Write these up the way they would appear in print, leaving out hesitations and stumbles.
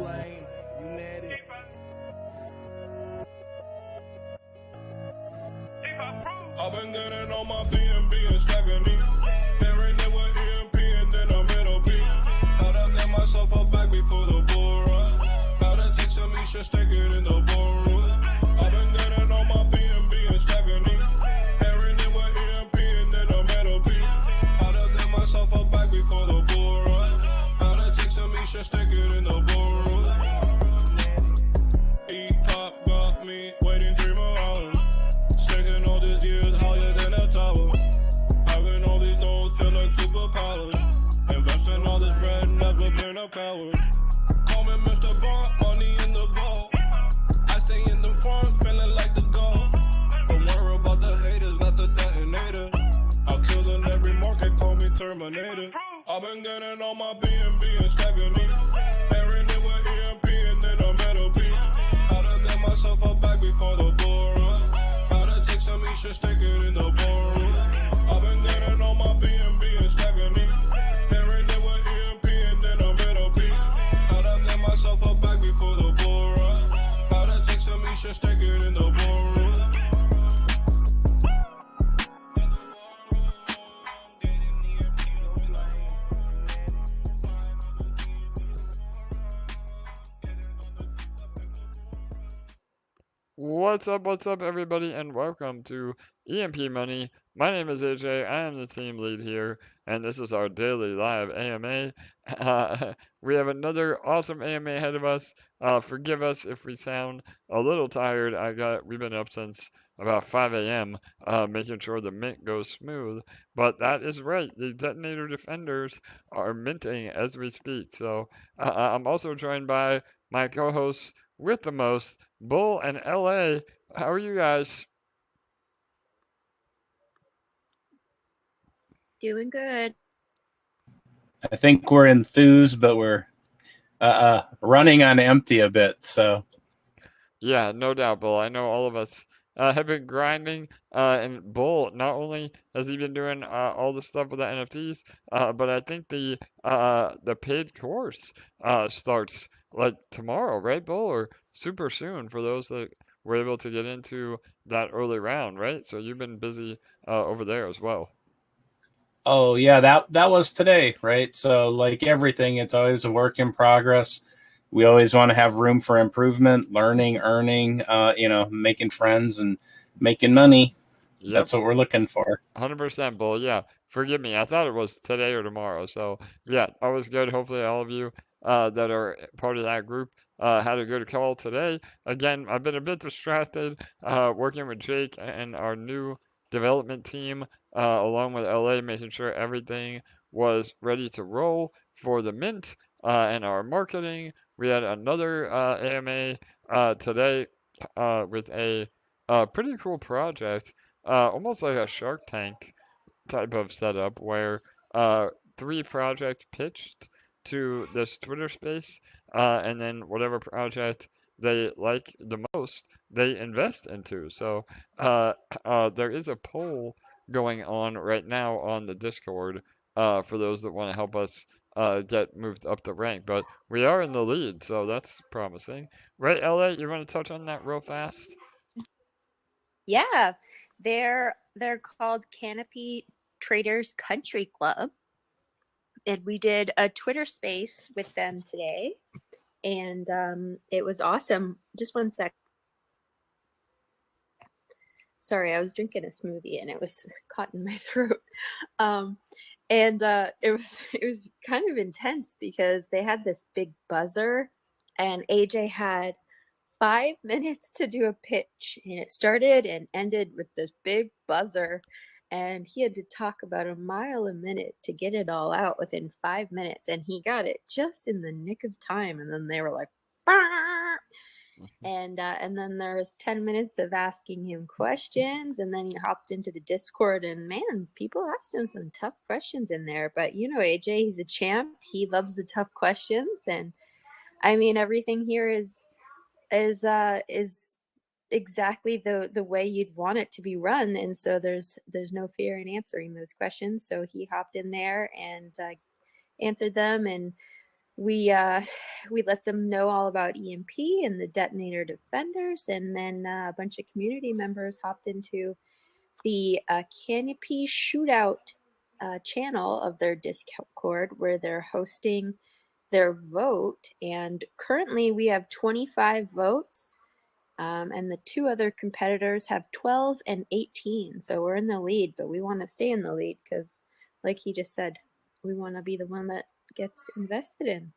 blame, you net it. I've been getting on my BNB and stacking these. Pairing it with EMP and then I'm middle P. Gotta get myself a bag before the bull run. Gotta take some Misha, stick it in the ballroom. I've been getting on my BNB and stacking these. Pairing it with EMP and then I'm middle P. Gotta get myself a bag before the bull run. Gotta take some Misha, stick it in the ballroom. E-pop got me waiting 3 more hours. Sticking all these years higher than a tower. Having all these goals feel like superpowers. Investing all this bread, never been a coward. Call me Mr. Bond, money in the vault. I stay in the front, feeling like the goal. Don't worry about the haters, not the detonator. I'll kill in every market, call me Terminator. I've been getting on my BNB and stacking these. Pairing it with EMP and then I'm middle P. Gotta get myself a bag before the bull run. Some Misha, stick it in the ballroom. I've been getting on my BNB and stacking these. Pairing it with EMP and then I'm middle P. Gotta get myself a bag before the bull run. Gotta take some Misha, stick it in the ballroom. What's up, everybody, and welcome to EMP.Money. My name is AJ, I am the team lead here, and this is our daily live AMA. We have another awesome AMA ahead of us. Forgive us if we sound a little tired. We've been up since about 5 a.m. Making sure the mint goes smooth, but that is right, the Detonator Defenders are minting as we speak. So I'm also joined by my co-hosts with the most, Bull and LA. How are you guys? Doing good. I think we're enthused, but we're running on empty a bit. So yeah, no doubt, Bull. I know all of us have been grinding, and Bull not only has he been doing all the stuff with the NFTs, but I think the paid course starts like tomorrow, right, Bull, or super soon for those that were able to get into that early round, right? So you've been busy over there as well. oh yeah, that was today, right? So like everything, it's always a work in progress. We always want to have room for improvement, learning, earning, making friends and making money. Yep. That's what we're looking for. 100% Bull. Yeah. Forgive me. I thought it was today or tomorrow. So, yeah, always good. Hopefully, all of you that are part of that group had a good call today. Again, I've been a bit distracted working with Jake and our new development team, along with LA, making sure everything was ready to roll for the mint and our marketing. We had another AMA today with a pretty cool project, almost like a Shark Tank type of setup where 3 projects pitched to this Twitter space, and then whatever project they like the most, they invest into. So there is a poll going on right now on the Discord for those that want to help us get moved up the rank. But we are in the lead, so that's promising. Right, LA, you want to touch on that real fast? Yeah, they're called Canopy Traders Country Club, and we did a Twitter space with them today, and it was awesome. Just one sec. Sorry, I was drinking a smoothie and it was caught in my throat. And it was kind of intense because they had this big buzzer, and AJ had 5 minutes to do a pitch, and it started and ended with this big buzzer, and he had to talk about a mile a minute to get it all out within 5 minutes, and he got it just in the nick of time. And then they were like, "Bah!" and then there was 10 minutes of asking him questions, and then he hopped into the Discord, and man, people asked him some tough questions in there. But you know, AJ, he's a champ. He loves the tough questions, and I mean, everything here is exactly the way you'd want it to be run, and so there's no fear in answering those questions. So he hopped in there and answered them, and we let them know all about EMP and the Detonator Defenders, and then a bunch of community members hopped into the Canopy Shootout channel of their Discord, where they're hosting their vote. And currently we have 25 votes, and the two other competitors have 12 and 18. So we're in the lead, but we want to stay in the lead because, like he just said, we want to be the one that gets invested in.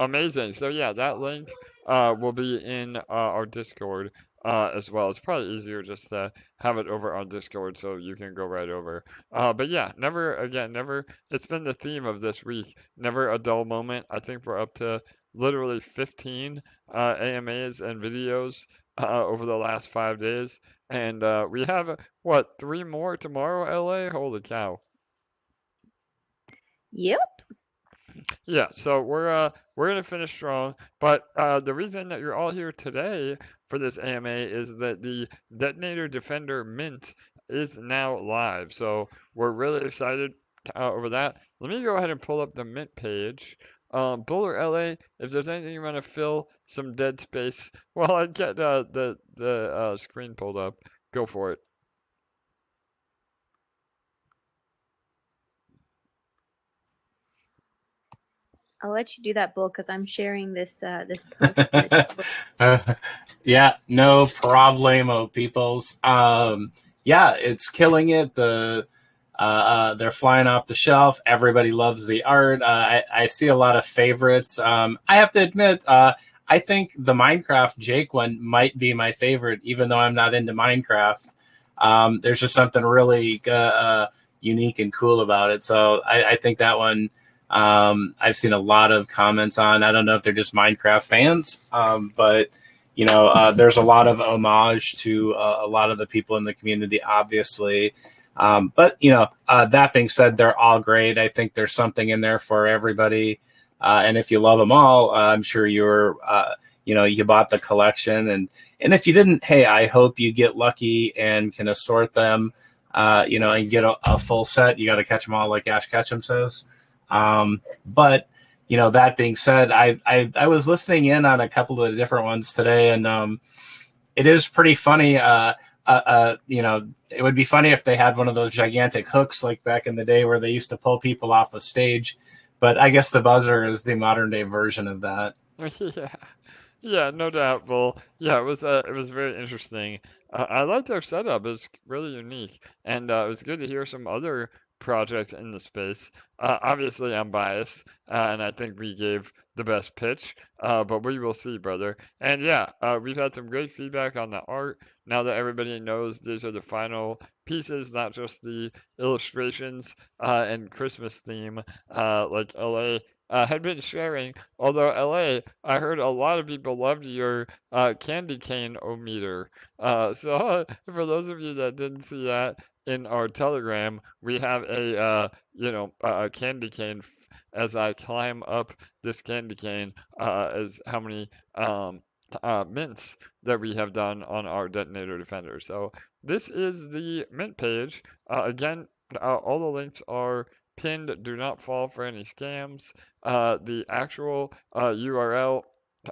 Amazing. So yeah, that link will be in our Discord as well. It's probably easier just to have it over on Discord so you can go right over. But yeah, never. It's been the theme of this week. Never a dull moment. I think we're up to literally 15 AMAs and videos over the last 5 days, and we have what, 3 more tomorrow, LA? Holy cow! Yep. Yeah, so we're gonna finish strong, but the reason that you're all here today for this AMA is that the Detonator Defender Mint is now live. So we're really excited over that. Let me go ahead and pull up the Mint page. Buller LA, if there's anything you want to fill some dead space while I get the screen pulled up, go for it. I'll let you do that, Bull, because I'm sharing this this post. In the Yeah, no problemo, peoples. Yeah, it's killing it. They're flying off the shelf. Everybody loves the art. I see a lot of favorites. I have to admit, I think the Minecraft Jake one might be my favorite, even though I'm not into Minecraft. There's just something really unique and cool about it. So I think that one. I've seen a lot of comments on. I don't know if they're just Minecraft fans, but there's a lot of homage to a lot of the people in the community, obviously. But that being said, they're all great. I think there's something in there for everybody, and if you love them all, I'm sure you bought the collection, and if you didn't, hey, I hope you get lucky and can assort them, and get a full set. You got to catch them all, like Ash Ketchum says. But that being said, I was listening in on a couple of the different ones today, and it is pretty funny. It would be funny if they had one of those gigantic hooks like back in the day where they used to pull people off a stage. But I guess the buzzer is the modern day version of that. Yeah. Yeah, no doubt. Well, yeah, it was very interesting. I liked their setup. It's really unique, and it was good to hear some other projects in the space. Obviously, I'm biased, and I think we gave the best pitch, but we will see, brother. And yeah, we've had some great feedback on the art. Now that everybody knows these are the final pieces, not just the illustrations and Christmas theme, like LA had been sharing. Although LA, I heard a lot of people loved your candy cane o-meter. So for those of you that didn't see that in our Telegram, we have a candy cane. As I climb up this candy cane, as how many mints that we have done on our Detonator Defender. So this is the mint page. Again, all the links are pinned. Do not fall for any scams. The actual URL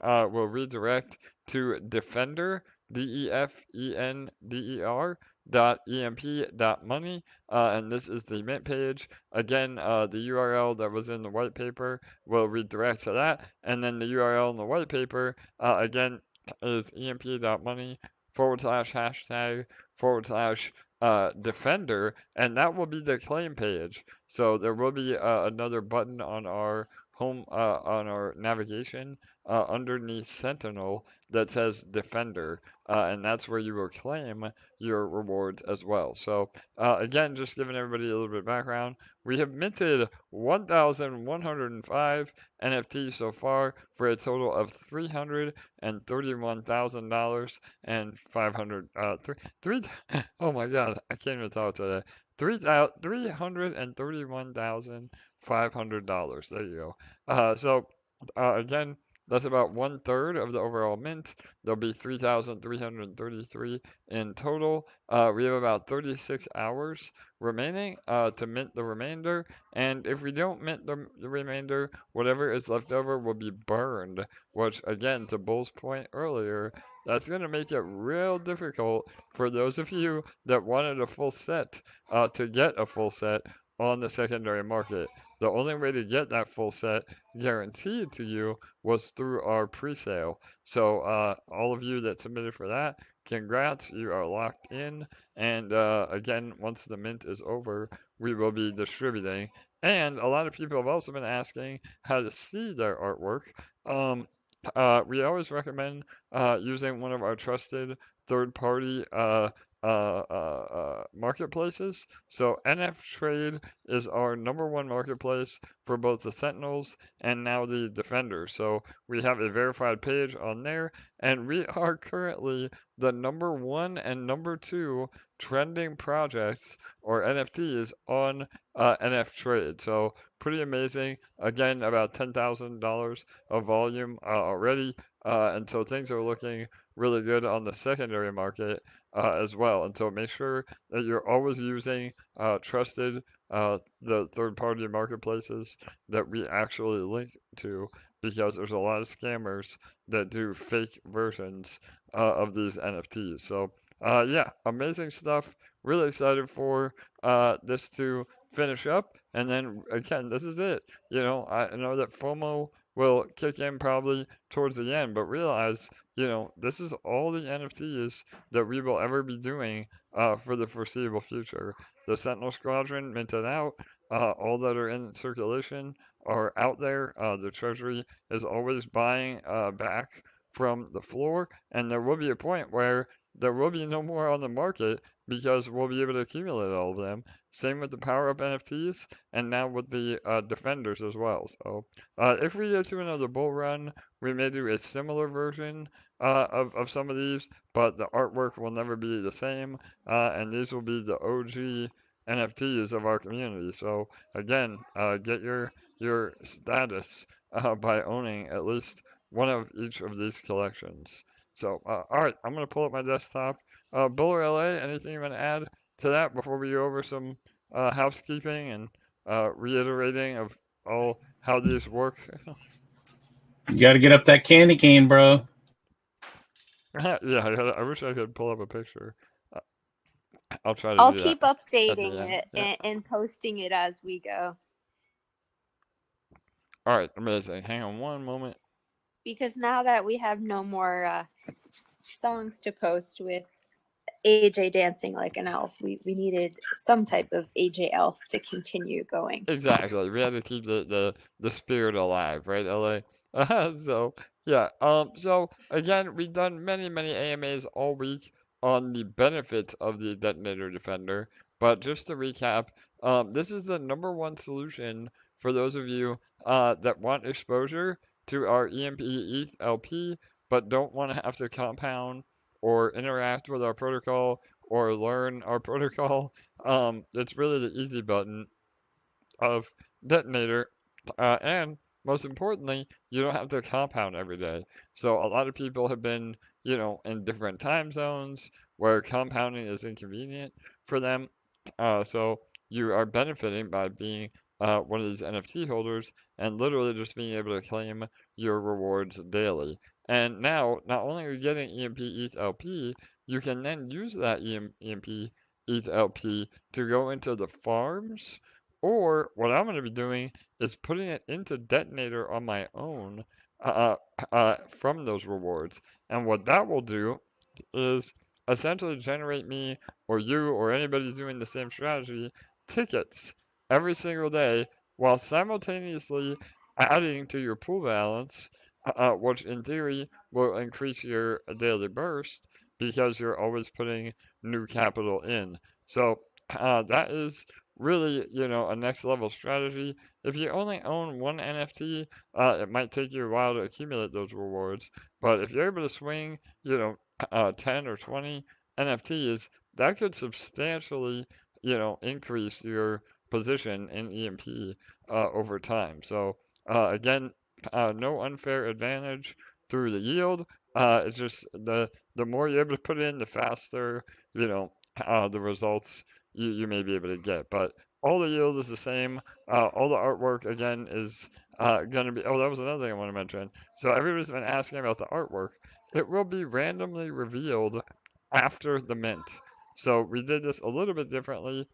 will redirect to Defender, DEFENDER, .emp.money, and this is the mint page. Again, the URL that was in the white paper will redirect to that, and then the URL in the white paper, again, is EMP.Money /# Defender, and that will be the claim page. So there will be another button on our home on our navigation underneath Sentinel that says Defender, and that's where you will claim your rewards as well. So again, just giving everybody a little bit of background, we have minted 1,105 NFTs so far for a total of $331,000 and 500 oh my god, I can't even talk today. $331,500. There you go. So again, That's about 1/3 of the overall mint. There'll be 3,333 in total. We have about 36 hours remaining to mint the remainder. And if we don't mint the remainder, whatever is left over will be burned, which, again, to Bull's point earlier, that's going to make it real difficult for those of you that wanted a full set to get a full set on the secondary market. The only way to get that full set guaranteed to you was through our pre-sale. So all of you that submitted for that, congrats, you are locked in. And again, once the mint is over, we will be distributing. And a lot of people have also been asking how to see their artwork. We always recommend using one of our trusted third-party marketplaces. So NF Trade is our #1 marketplace for both the Sentinels and now the Defenders. So we have a verified page on there, and we are currently the #1 and #2 trending projects or NFTs on NF Trade. So pretty amazing. Again, about $10,000 of volume already, and so things are looking really good on the secondary market as well. And so make sure that you're always using trusted the third-party marketplaces that we actually link to, because there's a lot of scammers that do fake versions of these NFTs. So yeah, amazing stuff. Really excited for this to finish up. And then again, this is it. You know, I know that FOMO will kick in probably towards the end, but realize, you know, this is all the NFTs that we will ever be doing for the foreseeable future. The Sentinel Squadron minted out. All that are in circulation are out there. The Treasury is always buying back from the floor, and there will be a point where there will be no more on the market because we'll be able to accumulate all of them. Same with the Power Up NFTs, and now with the Defenders as well. So if we get to another bull run, we may do a similar version of some of these, but the artwork will never be the same, and these will be the OG NFTs of our community. So again, get your status by owning at least one of each of these collections. So all right, I'm gonna pull up my desktop. Buller LA, anything you want to add to that before we go over some housekeeping and reiterating of all how these work? You got to get up that candy cane, bro. Yeah, I wish I could pull up a picture. Uh, I'll try to I'll do keep that at updating the end. it Yeah. and posting it as we go. All right, amazing. Hang on one moment. Because now that we have no more songs to post with AJ dancing like an elf, we needed some type of AJ elf to continue going. Exactly. We had to keep the spirit alive, right, LA? So yeah. So again, we've done many AMAs all week on the benefits of the Detonator Defender. But just to recap, this is the #1 solution for those of you that want exposure to our EMP ETH LP, but don't want to have to compound or interact with our protocol or learn our protocol. It's really the easy button of Detonator, and most importantly, you don't have to compound every day. So a lot of people have been, you know, in different time zones where compounding is inconvenient for them. So you are benefiting by being one of these NFT holders and literally just being able to claim your rewards daily. And now, not only are you getting EMP ETH LP, you can then use that EMP ETH LP to go into the farms, or what I'm going to be doing is putting it into Detonator on my own from those rewards. And what that will do is essentially generate me or you or anybody doing the same strategy tickets every single day while simultaneously adding to your pool balance, which in theory will increase your daily burst because you're always putting new capital in. So that is really, you know, a next level strategy. If you only own one NFT, it might take you a while to accumulate those rewards. But if you're able to swing, you know, 10 or 20 NFTs, that could substantially, you know, increase your position in EMP over time. So again, no unfair advantage through the yield. It's just the more you're able to put in, the faster, you know, the results you may be able to get. But all the yield is the same. All the artwork again is going to be. Oh, that was another thing I want to mention. So everybody's been asking about the artwork. It will be randomly revealed after the mint. So we did this a little bit differently.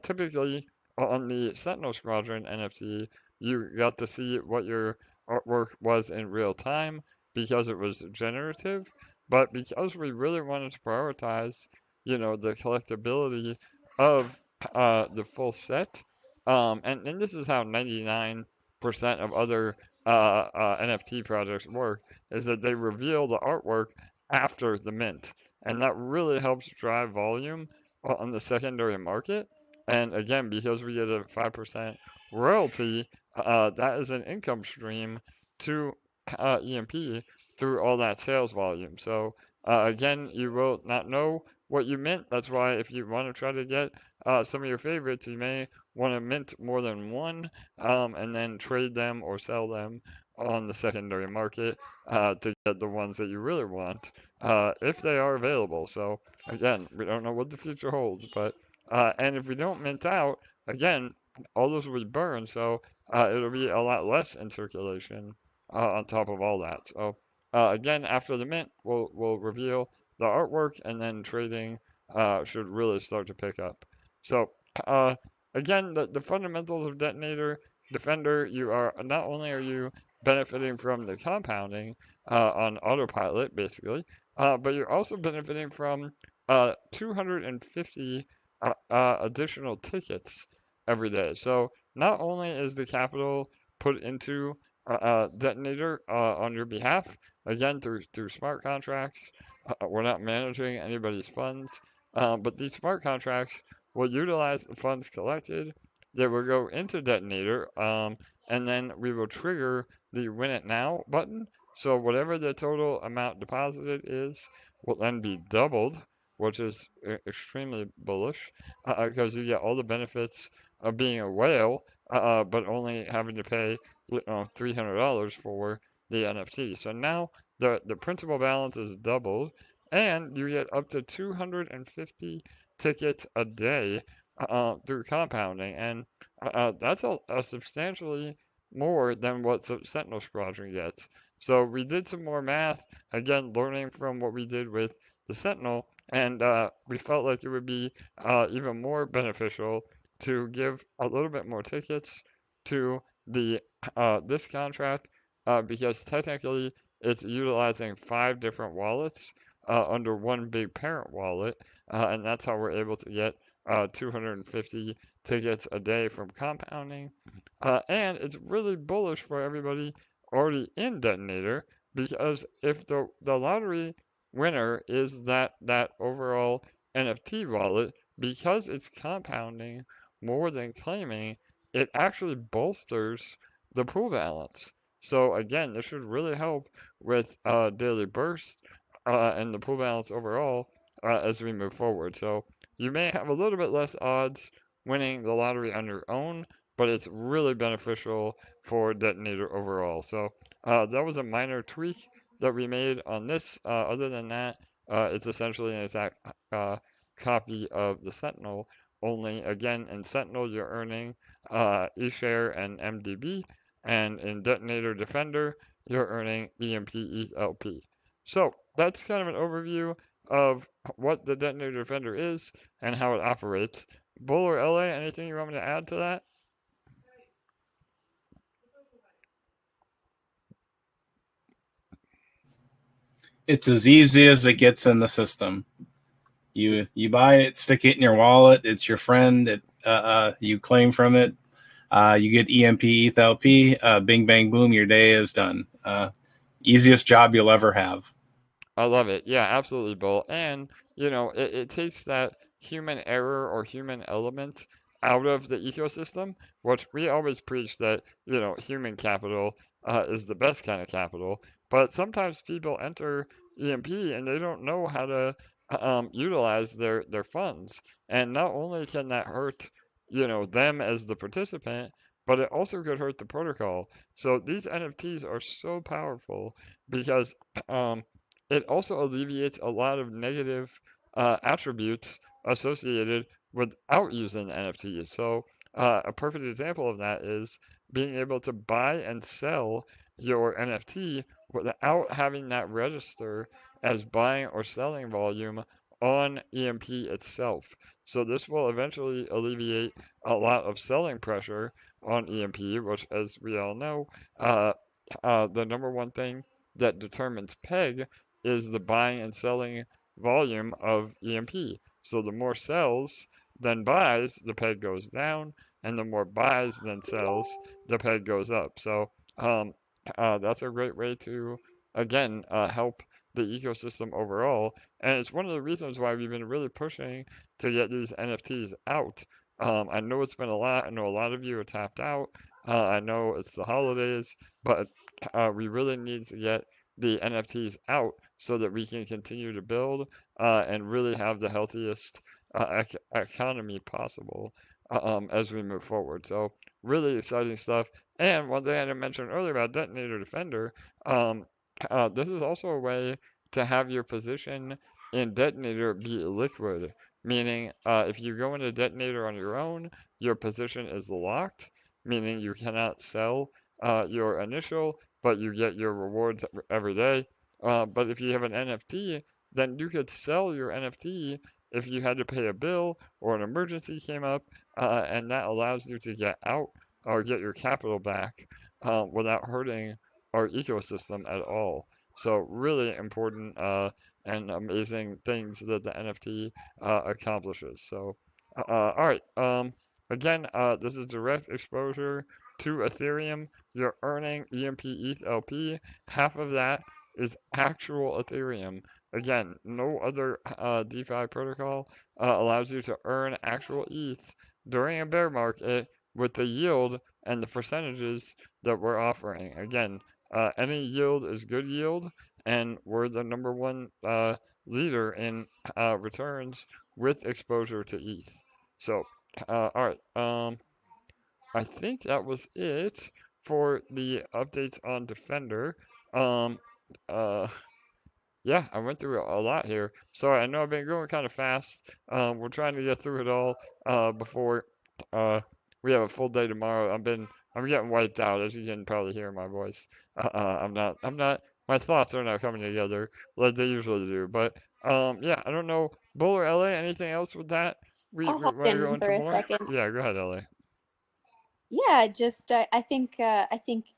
Typically on the Sentinel Squadron NFT, you got to see what your artwork was in real time because it was generative. But because we really wanted to prioritize, the collectability of the full set, and this is how 99% of other NFT projects work, is that they reveal the artwork after the mint. And that really helps drive volume on the secondary market. And again, because we get a 5% royalty, that is an income stream to EMP through all that sales volume. So again, you will not know what you mint. That's why if you want to try to get some of your favorites, you may want to mint more than one and then trade them or sell them on the secondary market to get the ones that you really want if they are available. So again, we don't know what the future holds, but and if we don't mint out, again, all those will be burned, so it'll be a lot less in circulation on top of all that. So again, after the mint, we'll reveal the artwork, and then trading should really start to pick up. So uh, again, the fundamentals of Detonator Defender, you are not only are you benefiting from the compounding on autopilot, basically, but you're also benefiting from 250 additional tickets every day. So not only is the capital put into Detonator on your behalf, again through smart contracts, we're not managing anybody's funds, but these smart contracts will utilize the funds collected. They will go into Detonator, and then we will trigger the Win It Now button. So whatever the total amount deposited is will then be doubled, which is extremely bullish because you get all the benefits of being a whale, but only having to pay $300 for the NFT. So now the principal balance is doubled, and you get up to 250 tickets a day through compounding, and that's a substantially more than what Sentinel Squadron gets. So we did some more math, again, learning from what we did with the Sentinel, and we felt like it would be even more beneficial to give a little bit more tickets to the this contract because technically it's utilizing 5 different wallets under one big parent wallet, and that's how we're able to get 250 tickets a day from compounding. And it's really bullish for everybody already in Detonator because if the lottery winner is that overall NFT wallet, because it's compounding more than claiming, it actually bolsters the pool balance. So again, this should really help with daily burst and the pool balance overall as we move forward. So you may have a little bit less odds winning the lottery on your own, but it's really beneficial for Detonator overall. So that was a minor tweak that we made on this. Other than that, it's essentially an exact copy of the Sentinel. Only again, in Sentinel you're earning eShare and MDB, and in Detonator Defender you're earning EMP ETH So that's kind of an overview of what the Detonator Defender is and how it operates. Bull or LA, anything you want me to add to that? It's as easy as it gets in the system. You buy it, stick it in your wallet. It's your friend. You claim from it. You get EMP ETH bing bang boom. Your day is done. Easiest job you'll ever have. I love it. Yeah, absolutely, Bull. And, it takes that human error or human element out of the ecosystem, which we always preach that, human capital is the best kind of capital. But sometimes people enter EMP and they don't know how to utilize their funds. And not only can that hurt, them as the participant, but it also could hurt the protocol. So these NFTs are so powerful because it also alleviates a lot of negative attributes associated without using NFTs. So a perfect example of that is being able to buy and sell your NFT without having that register as buying or selling volume on EMP itself. So this will eventually alleviate a lot of selling pressure on EMP, which, as we all know, uh, the number one thing that determines PEG is the buying and selling volume of EMP. So the more sells than buys, the PEG goes down, and the more buys than sells, the PEG goes up. So um, that's a great way to, again, help the ecosystem overall. And it's one of the reasons why we've been really pushing to get these NFTs out. I know it's been a lot. I know a lot of you are tapped out. I know it's the holidays, but we really need to get the NFTs out so that we can continue to build and really have the healthiest economy possible as we move forward. So really exciting stuff. And one thing I didn't mention earlier about Detonator Defender, um, this is also a way to have your position in Detonator be liquid, meaning if you go into Detonator on your own, your position is locked, meaning you cannot sell your initial, but you get your rewards every day. But if you have an NFT, then you could sell your NFT if you had to pay a bill or an emergency came up, and that allows you to get out or get your capital back without hurting our ecosystem at all. So really important and amazing things that the NFT accomplishes. So all right. Again, this is direct exposure to Ethereum. You're earning EMP ETH LP. Half of that is actual Ethereum. Again, no other DeFi protocol allows you to earn actual ETH during a bear market with the yield and the percentages that we're offering. Again, any yield is good yield, and we're the number one leader in returns with exposure to ETH. So, all right. I think that was it for the updates on Defender. Um, uh, yeah, I went through a lot here. Sorry, I know I've been going kind of fast. We're trying to get through it all before we have a full day tomorrow. I'm getting wiped out, as you can probably hear in my voice. My thoughts are not coming together like they usually do. But yeah, I don't know. Bull or LA, anything else with that? I'll We hop want to go in for into a more? second. Yeah, go ahead, LA. Yeah, just I think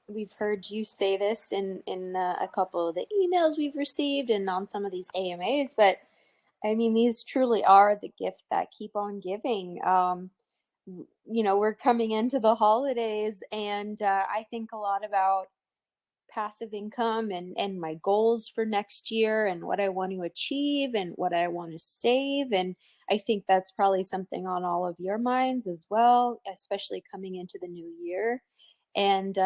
we've heard you say this in a couple of the emails we've received and on some of these AMAs, but I mean these truly are the gift that keep on giving. You know, we're coming into the holidays, and I think a lot about passive income and my goals for next year and what I want to achieve and what I want to save. And I think that's probably something on all of your minds as well, especially coming into the new year. And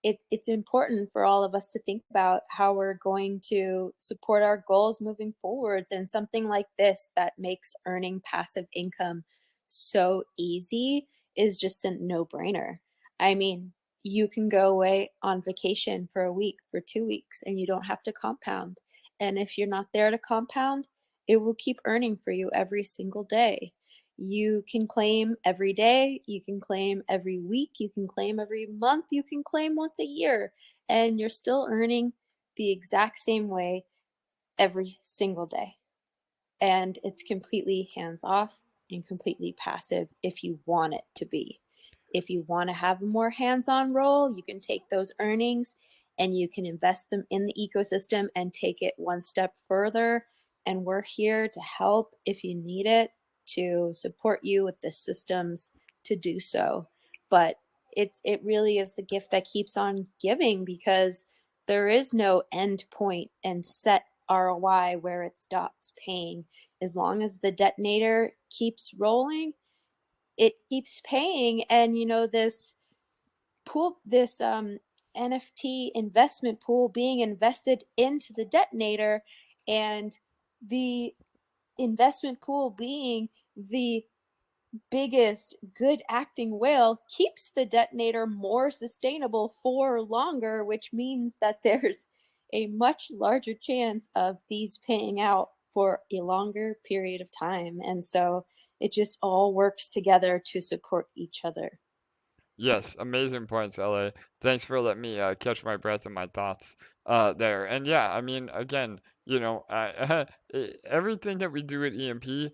it's important for all of us to think about how we're going to support our goals moving forwards. And something like this that makes earning passive income so easy is just a no-brainer. I mean, you can go away on vacation for a week, for 2 weeks, and you don't have to compound. And if you're not there to compound, it will keep earning for you every single day. You can claim every day, you can claim every week, you can claim every month, you can claim once a year, and you're still earning the exact same way every single day. And it's completely hands off and completely passive if you want it to be. If you want to have a more hands-on role, you can take those earnings and you can invest them in the ecosystem and take it one step further. And we're here to help if you need it, to support you with the systems to do so. But it really is the gift that keeps on giving, because there is no end point and set ROI where it stops paying. As long as the detonator keeps rolling, it keeps paying. And you know, this pool, this NFT investment pool being invested into the detonator, and the investment pool being the biggest good acting whale keeps the detonator more sustainable for longer, which means that there's a much larger chance of these paying out for a longer period of time. And so it just all works together to support each other. Yes, amazing points, LA. Thanks for letting me catch my breath and my thoughts there. And yeah, I mean, again, everything that we do at EMP,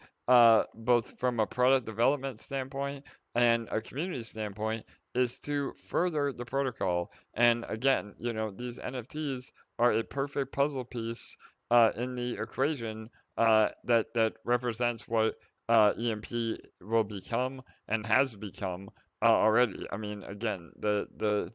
both from a product development standpoint and a community standpoint, is to further the protocol. And again, these NFTs are a perfect puzzle piece in the equation that represents what EMP will become and has become already. I mean, again, the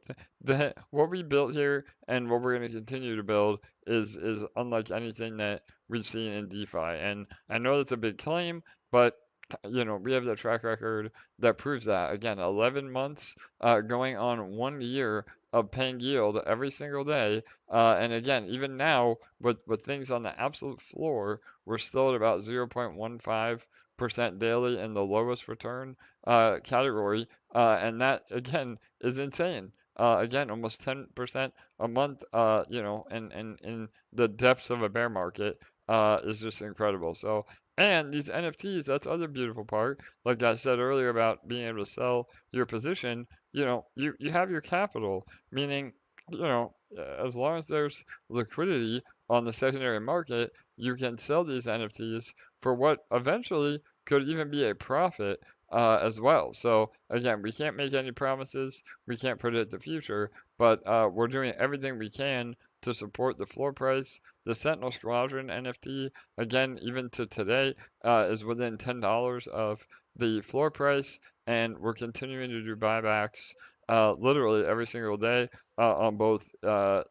what we built here and what we're going to continue to build is unlike anything that we've seen in DeFi. And I know that's a big claim, but we have the track record that proves that. Again, 11 months going on 1 year of paying yield every single day. And again, even now, with things on the absolute floor, we're still at about 0.15% daily in the lowest return category. And that, again, is insane. Again, almost 10% a month, and in the depths of a bear market is just incredible. So, and these NFTs, that's the other beautiful part. Like I said earlier about being able to sell your position, you have your capital, meaning, as long as there's liquidity on the secondary market, you can sell these NFTs for what eventually could even be a profit as well. So again, we can't make any promises, we can't predict the future, but we're doing everything we can to support the floor price. The Sentinel Squadron NFT, again, even to today, is within $10 of the floor price, and we're continuing to do buybacks literally every single day on both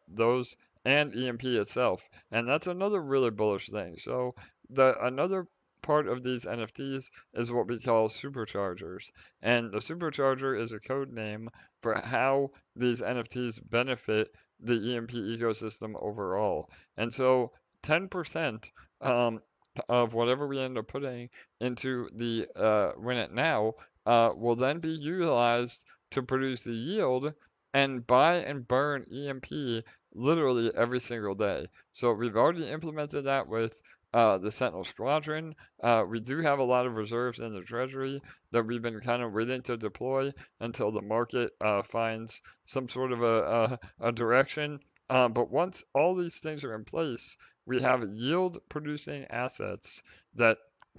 those and EMP itself. And that's another really bullish thing. So another part of these NFTs is what we call superchargers. And the supercharger is a code name for how these NFTs benefit the EMP ecosystem overall. And so 10% of whatever we end up putting into the win it now will then be utilized to produce the yield and buy and burn EMP literally every single day. So we've already implemented that with the Sentinel Squadron. We do have a lot of reserves in the treasury that we've been kind of waiting to deploy until the market finds some sort of a direction. But once all these things are in place, we have yield producing assets that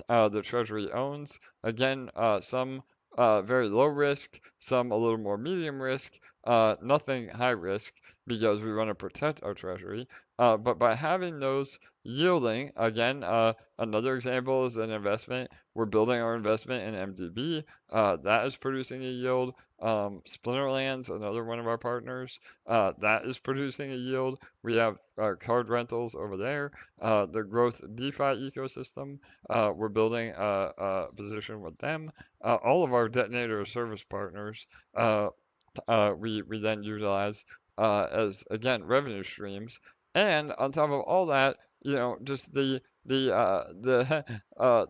the treasury owns. Again, some very low risk, some a little more medium risk, nothing high risk because we want to protect our treasury. But by having those yielding, again, another example is an investment. We're building our investment in MDB. That is producing a yield. Splinterlands, another one of our partners, that is producing a yield. We have card rentals over there. The growth DeFi ecosystem, we're building a position with them. All of our detonator service partners, we then utilize as again revenue streams. And on top of all that, just the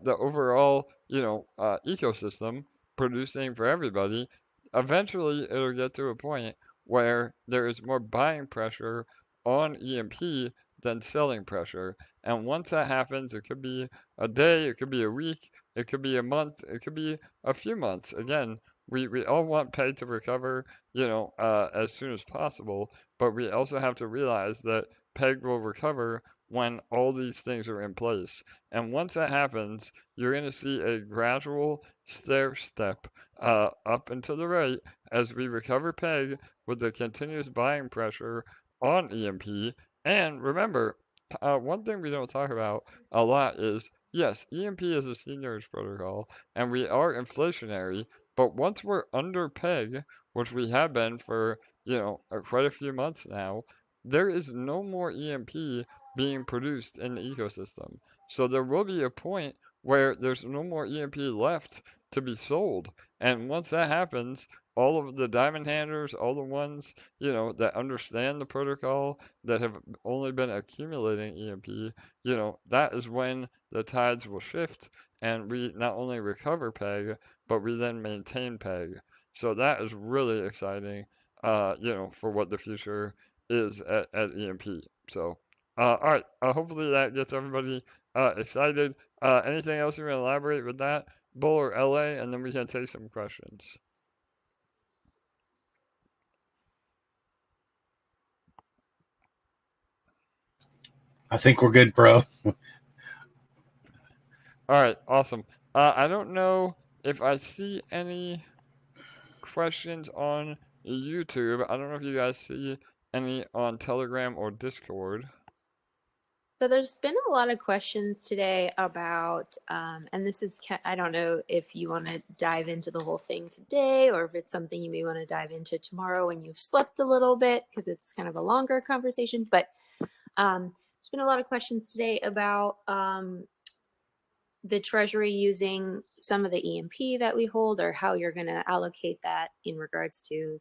overall ecosystem producing for everybody. Eventually, it'll get to a point where there is more buying pressure on EMP than selling pressure. And once that happens, it could be a day, it could be a week, it could be a month, it could be a few months. Again, we all want pay to recover, as soon as possible, but we also have to realize that peg will recover when all these things are in place. And once that happens, you're going to see a gradual stair step up and to the right as we recover peg with the continuous buying pressure on EMP. And remember, one thing we don't talk about a lot is yes, EMP is a seigniorage protocol, and we are inflationary, but once we're under peg, which we have been for, quite a few months now, there is no more EMP being produced in the ecosystem. So there will be a point where there's no more EMP left to be sold. And once that happens, all of the diamond handlers, all the ones, that understand the protocol, that have only been accumulating EMP, that is when the tides will shift and we not only recover peg, but we then maintain peg. So that is really exciting, for what the future is at EMP. So, all right, hopefully that gets everybody excited. Anything else you want to elaborate with that, Bull or LA, and then we can take some questions. I think we're good, bro. All right, awesome. I don't know if I see any questions on YouTube. I don't know if you guys see any on Telegram or Discord. So there's been a lot of questions today about, and this is, I don't know if you want to dive into the whole thing today or if it's something you may want to dive into tomorrow when you've slept a little bit, because it's kind of a longer conversation. But there's been a lot of questions today about the Treasury using some of the EMP that we hold, or how you're going to allocate that in regards to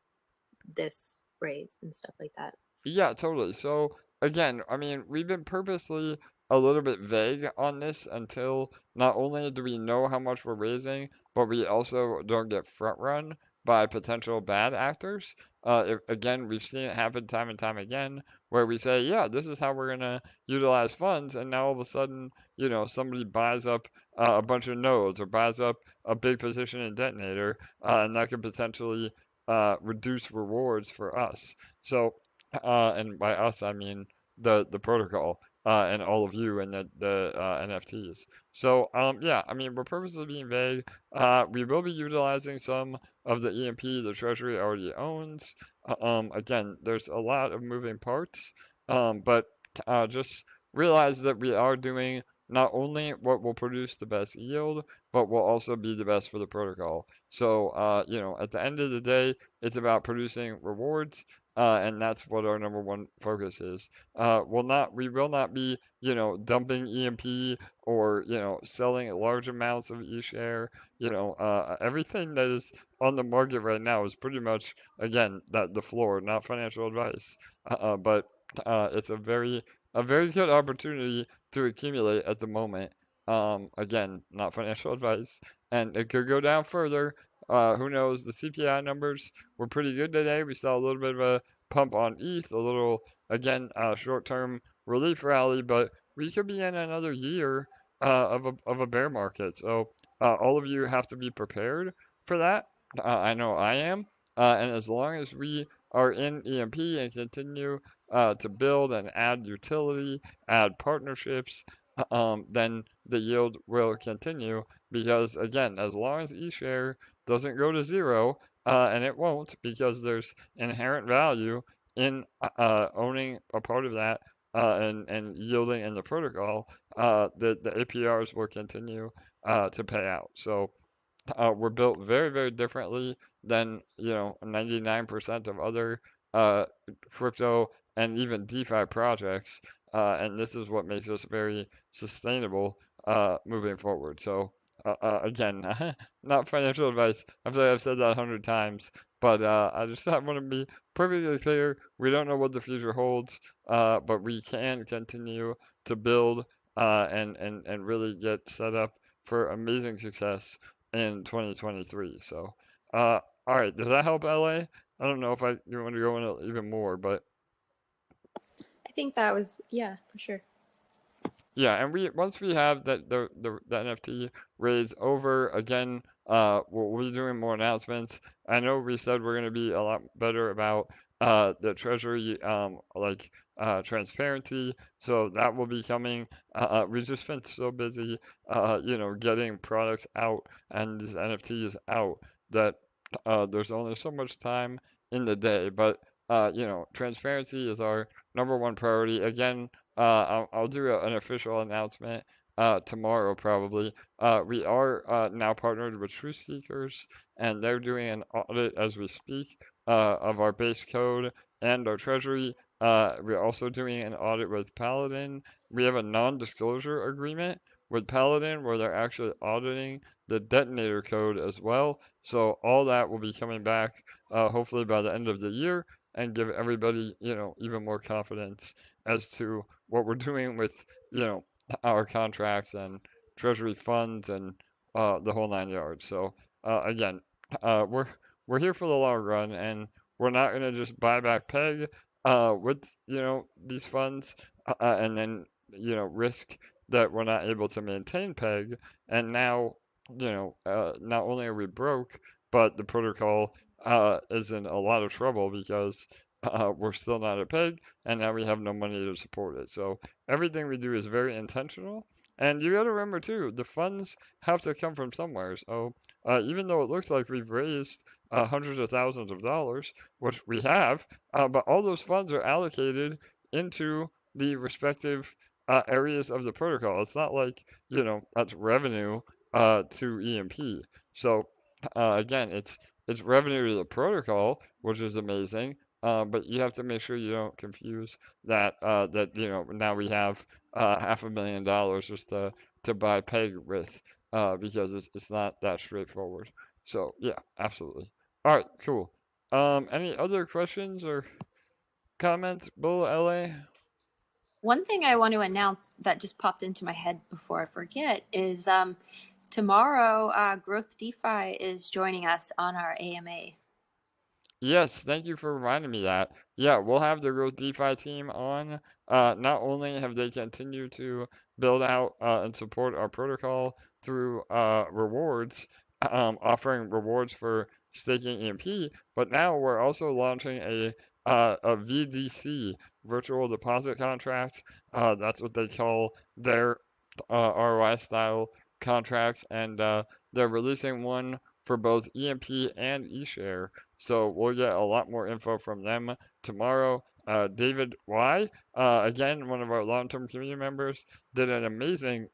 this raise and stuff like that. Yeah, totally. So again, I mean, we've been purposely a little bit vague on this until not only do we know how much we're raising, but we also don't get front run by potential bad actors. Again, we've seen it happen time and time again where we say, yeah, this is how we're gonna utilize funds, and now all of a sudden, somebody buys up a bunch of nodes or buys up a big position in Detonator, and that could potentially reduce rewards for us. So and by us I mean the protocol and all of you and the NFTs. So yeah, I mean we're purposely being vague. We will be utilizing some of the EMP the Treasury already owns. Again, there's a lot of moving parts, but just realize that we are doing not only what will produce the best yield, but will also be the best for the protocol. So, at the end of the day, it's about producing rewards, and that's what our number one focus is. We will not be, dumping EMP or, selling large amounts of eShare. Everything that is on the market right now is pretty much, again, that the floor, not financial advice. But it's a very good opportunity to accumulate at the moment. Again, not financial advice, and it could go down further. Who knows? The CPI numbers were pretty good today. We saw a little bit of a pump on ETH, a little, again, short-term relief rally, but we could be in another year of a bear market. So all of you have to be prepared for that. I know I am. And as long as we are in EMP and continue to build and add utility, add partnerships, then the yield will continue because, again, as long as eShare doesn't go to zero, and it won't because there's inherent value in owning a part of that and yielding in the protocol, the APRs will continue to pay out. So we're built very, very differently than 99% of other uh, crypto and even DeFi projects, and this is what makes us very sustainable moving forward. So again, not financial advice. I feel like I've said that 100 times, but I want to be perfectly clear. We don't know what the future holds, but we can continue to build and really get set up for amazing success in 2023. So, all right, does that help, LA? I don't know if you want to go into even more, but I think that was, yeah, for sure. yeah, and once we have the NFT raise over again, we'll be doing more announcements. I know we said we're gonna be a lot better about the treasury transparency, so that will be coming. We just been so busy, getting products out and these NFTs out that there's only so much time in the day. But transparency is our number one priority. Again, I'll do an official announcement tomorrow probably. We are now partnered with Truth Seekers, and they're doing an audit as we speak of our base code and our treasury. We're also doing an audit with Paladin. We have a non-disclosure agreement with Paladin where they're actually auditing the detonator code as well. So all that will be coming back hopefully by the end of the year and give everybody, even more confidence as to what we're doing with, our contracts and treasury funds and the whole 9 yards. So again, we're here for the long run, and we're not gonna just buy back peg with these funds and then risk that we're not able to maintain peg, and now not only are we broke, but the protocol is in a lot of trouble because we're still not at peg, and now we have no money to support it. So everything we do is very intentional. And you got to remember too, the funds have to come from somewhere. So even though it looks like we've raised hundreds of thousands of dollars, which we have, but all those funds are allocated into the respective areas of the protocol. It's not like, that's revenue to EMP. So again, it's revenue to the protocol, which is amazing. But you have to make sure you don't confuse that now we have $500,000 just to buy peg with because it's not that straightforward. So yeah, absolutely. All right, cool. Any other questions or comments, Bull LA? One thing I want to announce that just popped into my head before I forget is tomorrow, Growth DeFi is joining us on our AMA. Yes, thank you for reminding me that. Yeah, we'll have the Growth DeFi team on. Not only have they continued to build out and support our protocol through rewards, offering rewards for staking EMP, but now we're also launching a VDC, virtual deposit contract. That's what they call their ROI style contracts, and they're releasing one for both EMP and eShare. So we'll get a lot more info from them tomorrow. David Y, again, one of our long-term community members, did an amazing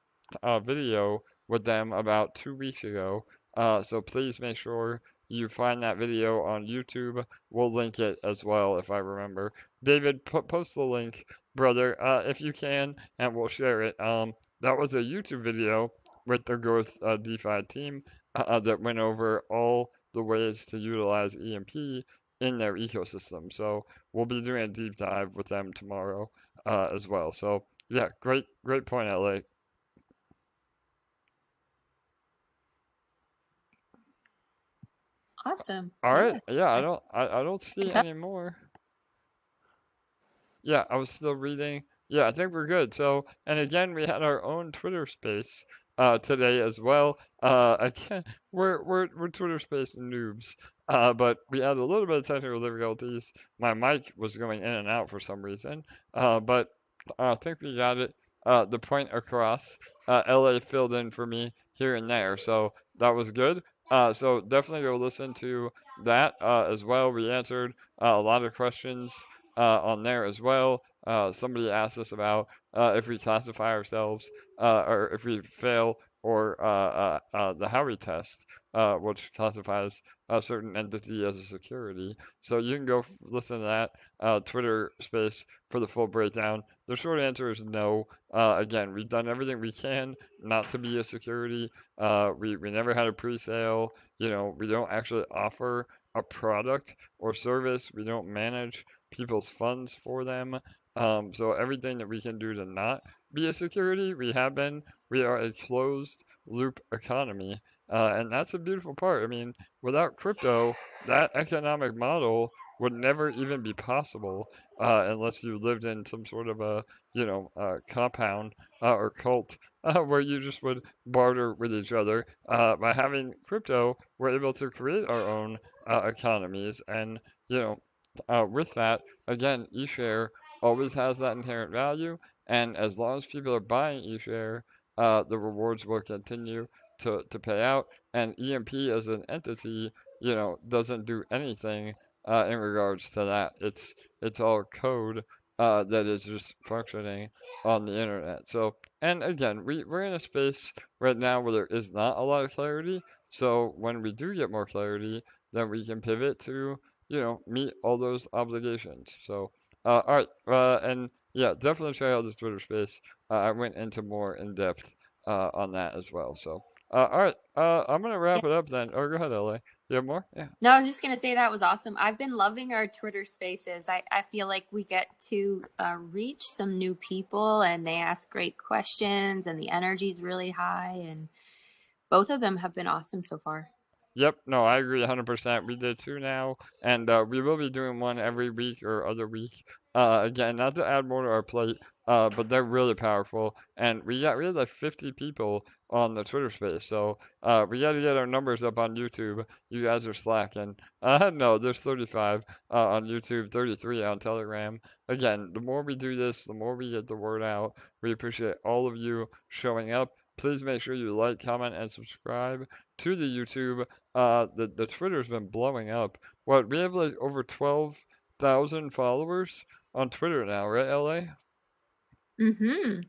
video with them about 2 weeks ago. So please make sure you find that video on YouTube. We'll link it as well if I remember. David, post the link, brother, if you can, and we'll share it. That was a YouTube video with the Growth DeFi team that went over all the ways to utilize EMP in their ecosystem. So we'll be doing a deep dive with them tomorrow as well. So yeah, great point, LA. Awesome. All right, Yeah. yeah, I don't see any more. Yeah, I was still reading. Yeah, I think we're good. So, and again, we had our own Twitter space today as well. Again, we're Twitter space noobs. But we had a little bit of technical difficulties. My mic was going in and out for some reason. But I think we got it. The point across. LA filled in for me here and there, so that was good. So definitely go listen to that as well. We answered a lot of questions on there as well. Somebody asked us about if we classify ourselves or if we fail or the Howey test, which classifies a certain entity as a security. So you can go listen to that Twitter space for the full breakdown. The short answer is no. Again, we've done everything we can not to be a security. We never had a pre-sale. We don't actually offer a product or service. We don't manage people's funds for them. So everything that we can do to not be a security, we have been. We are a closed loop economy, and that's a beautiful part. I mean, without crypto, that economic model would never even be possible unless you lived in some sort of a compound or cult where you just would barter with each other. By having crypto, we're able to create our own economies, and with that, again, eShare always has that inherent value, and as long as people are buying eShare, the rewards will continue to pay out. And EMP as an entity, doesn't do anything in regards to that. It's all code that is just functioning on the internet. So, and again, we're in a space right now where there is not a lot of clarity. So when we do get more clarity, then we can pivot to meet all those obligations. So, all right, and yeah, definitely check out this Twitter space. I went into more in depth on that as well. So, all right, I'm gonna Yeah. wrap it up then. Oh, go ahead, LA. You have more? Yeah. No, I was just going to say that was awesome. I've been loving our Twitter spaces. I feel like we get to reach some new people and they ask great questions and the energy is really high. And both of them have been awesome so far. Yep, no, I agree 100%. We did two now, and we will be doing one every week or other week. Again, not to add more to our plate, but they're really powerful. And we had like 50 people on the Twitter space, so we got to get our numbers up on YouTube. You guys are slacking. No, there's 35 on YouTube, 33 on Telegram. Again, the more we do this, the more we get the word out. We appreciate all of you showing up. Please make sure you like, comment, and subscribe to the YouTube. The Twitter's been blowing up. What, we have like over 12,000 followers on Twitter now, right, LA? Mm-hmm.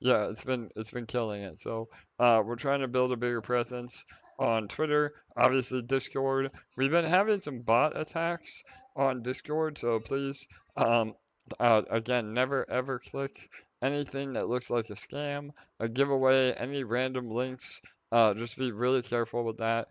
Yeah, it's been killing it. So we're trying to build a bigger presence on Twitter. Obviously, Discord. We've been having some bot attacks on Discord, so please, um, again, never ever click anything that looks like a scam, a giveaway, any random links. Just be really careful with that.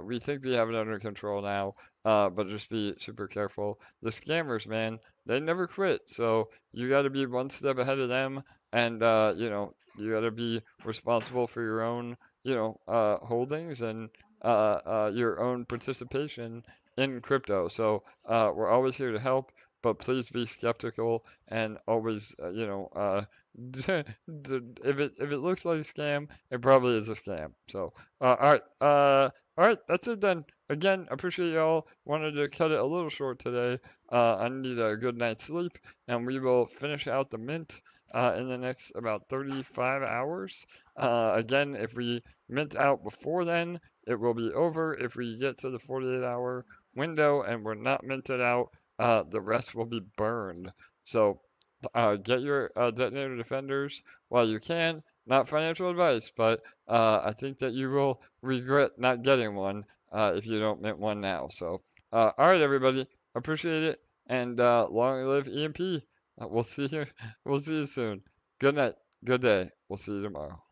We think we have it under control now, but just be super careful. The scammers, man, they never quit. So you got to be one step ahead of them, and you got to be responsible for your own holdings and your own participation in crypto. So we're always here to help, but please be skeptical and always if it looks like a scam, it probably is a scam. So all right, that's it then. Again, appreciate y'all. Wanted to cut it a little short today. I need a good night's sleep, and we will finish out the mint in the next about 35 hours. Again, if we mint out before then, it will be over. If we get to the 48-hour window and we're not minted out, the rest will be burned. So get your detonator defenders while you can. Not financial advice, but I think that you will regret not getting one if you don't mint one now. So, all right, everybody, appreciate it, and long live EMP. We'll see you. We'll see you soon. Good night. Good day. We'll see you tomorrow.